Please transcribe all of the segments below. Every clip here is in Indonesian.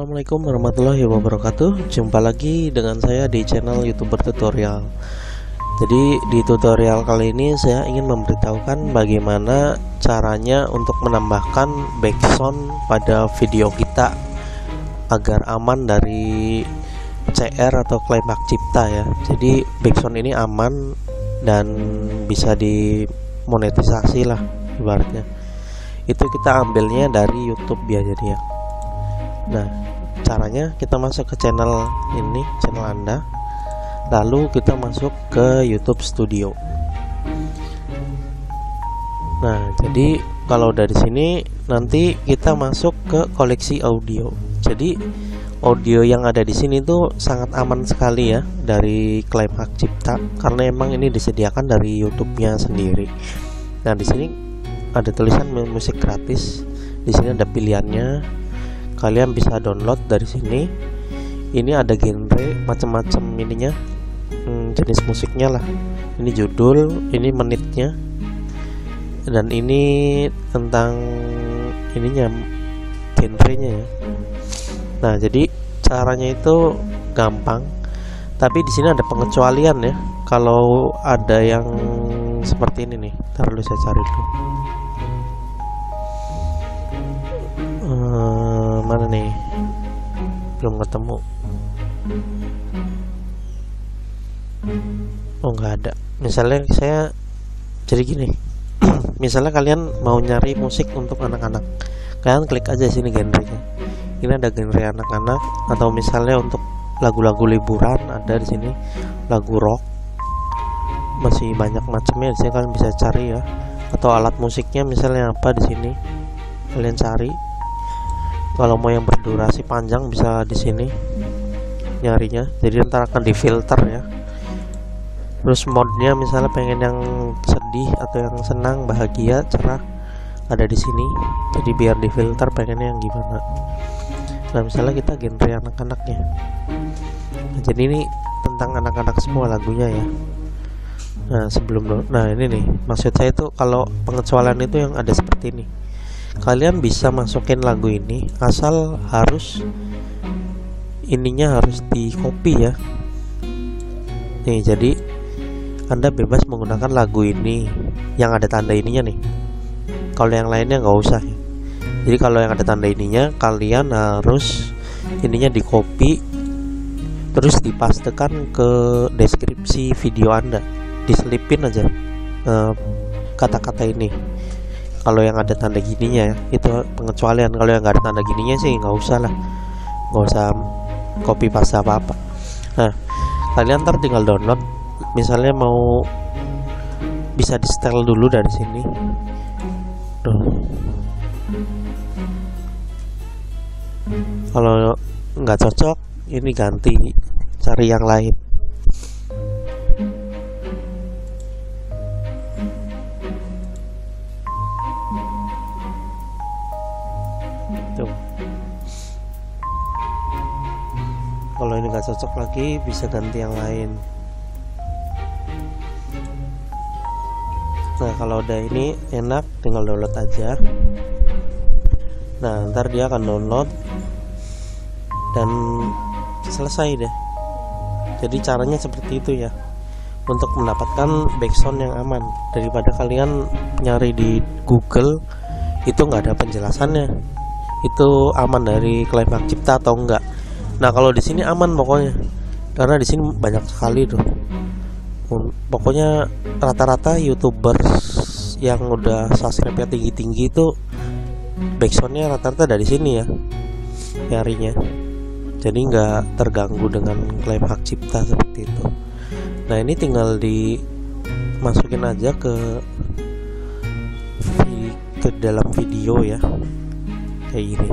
Assalamualaikum warahmatullahi wabarakatuh. Jumpa lagi dengan saya di channel YouTuber Tutorial. Jadi di tutorial kali ini saya ingin memberitahukan bagaimana caranya untuk menambahkan background pada video kita agar aman dari CR atau klaim hak cipta ya. Jadi background ini aman dan bisa dimonetisasi lah ibaratnya. Itu kita ambilnya dari YouTube ya jadi ya. Nah, caranya kita masuk ke channel ini, channel Anda. Lalu kita masuk ke YouTube Studio. Nah, jadi kalau dari sini nanti kita masuk ke koleksi audio. Jadi audio yang ada di sini tuh sangat aman sekali ya dari klaim hak cipta karena emang ini disediakan dari YouTube-nya sendiri. Nah, di sini ada tulisan musik gratis. Di sini ada pilihannya. Kalian bisa download dari sini. Ini ada genre macam-macam ininya, jenis musiknya lah. Ini judul, ini menitnya, dan ini tentang ininya, genrenya ya. Nah, jadi caranya itu gampang. Tapi di sini ada pengecualian ya. Kalau ada yang seperti ini nih, ntar dulu saya cari dulu. Mana nih, belum ketemu. Oh, nggak ada. Misalnya saya jadi gini. Misalnya kalian mau nyari musik untuk anak-anak, kalian klik aja sini genrenya. Ini ada genre anak-anak, atau misalnya untuk lagu-lagu liburan ada di sini, lagu rock, masih banyak macamnya di sini kalian bisa cari ya. Atau alat musiknya misalnya apa di sini kalian cari. Kalau mau yang berdurasi panjang bisa di sini nyarinya. Jadi ntar akan difilter ya. Terus modnya misalnya pengen yang sedih atau yang senang, bahagia, cerah ada di sini. Jadi biar difilter pengennya yang gimana. Nah, misalnya kita genre anak-anaknya. Nah, jadi ini tentang anak-anak semua lagunya ya. Nah, nah ini nih maksud saya itu kalau pengecualian itu yang ada seperti ini. Kalian bisa masukin lagu ini asal harus ininya harus di copy ya. Nih, jadi Anda bebas menggunakan lagu ini yang ada tanda ininya nih. Kalau yang lainnya nggak usah ya. Jadi kalau yang ada tanda ininya kalian harus ininya di copy terus dipastekan ke deskripsi video Anda. Diselipin aja kata-kata ini. Kalau yang ada tanda gininya ya, itu pengecualian. Kalau yang nggak ada tanda gininya sih nggak usah lah, nggak usah copy paste apa-apa. Nah, kalian ntar tinggal download. Misalnya mau bisa di setel dulu dari sini. Tuh. Kalau nggak cocok, ini ganti, cari yang lain. Tuh. Kalau ini nggak cocok lagi bisa ganti yang lain. Nah, kalau udah ini enak tinggal download aja. Nah, ntar dia akan download dan selesai deh. Jadi caranya seperti itu ya, untuk mendapatkan background yang aman. Daripada kalian nyari di Google itu nggak ada penjelasannya itu aman dari klaim hak cipta atau enggak. Nah, kalau di sini aman pokoknya, karena di sini banyak sekali tuh. Pokoknya rata-rata YouTubers yang udah subscribe-nya tinggi-tinggi itu backsoundnya rata-rata dari sini ya nyarinya. Jadi nggak terganggu dengan klaim hak cipta seperti itu. Nah, ini tinggal dimasukin aja ke dalam video ya, kayak gini.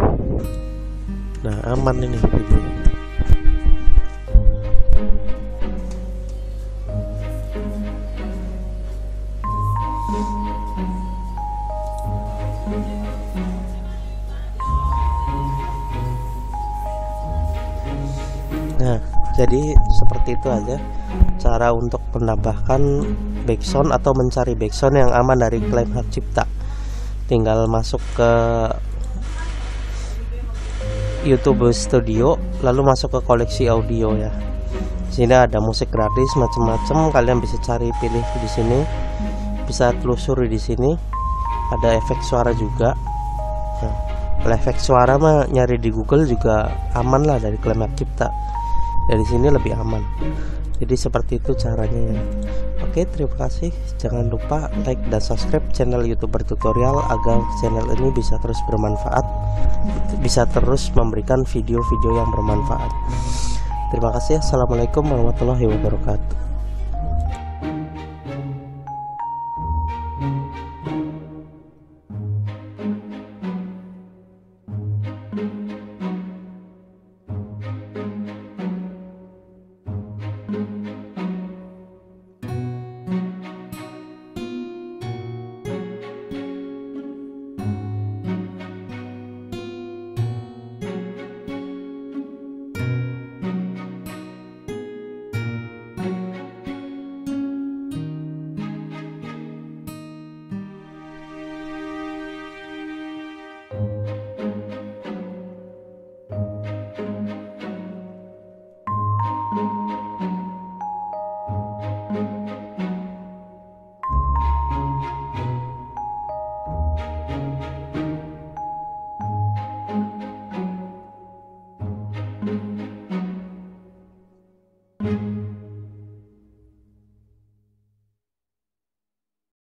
Nah, aman ini video. Nah, jadi seperti itu aja cara untuk menambahkan backsound atau mencari backsound yang aman dari klaim hak cipta. Tinggal masuk ke YouTube Studio, lalu masuk ke koleksi audio ya. Di sini ada musik gratis macam-macam, kalian bisa cari pilih di sini, bisa telusuri di sini. Ada efek suara juga. Nah, kalau efek suara mah nyari di Google juga aman lah dari Climate Cipta. Dari sini lebih aman. Jadi seperti itu caranya ya. Oke, terima kasih. Jangan lupa like dan subscribe channel YouTuber Tutorial agar channel ini bisa terus bermanfaat, bisa terus memberikan video-video yang bermanfaat. Terima kasih. Assalamualaikum warahmatullahi wabarakatuh.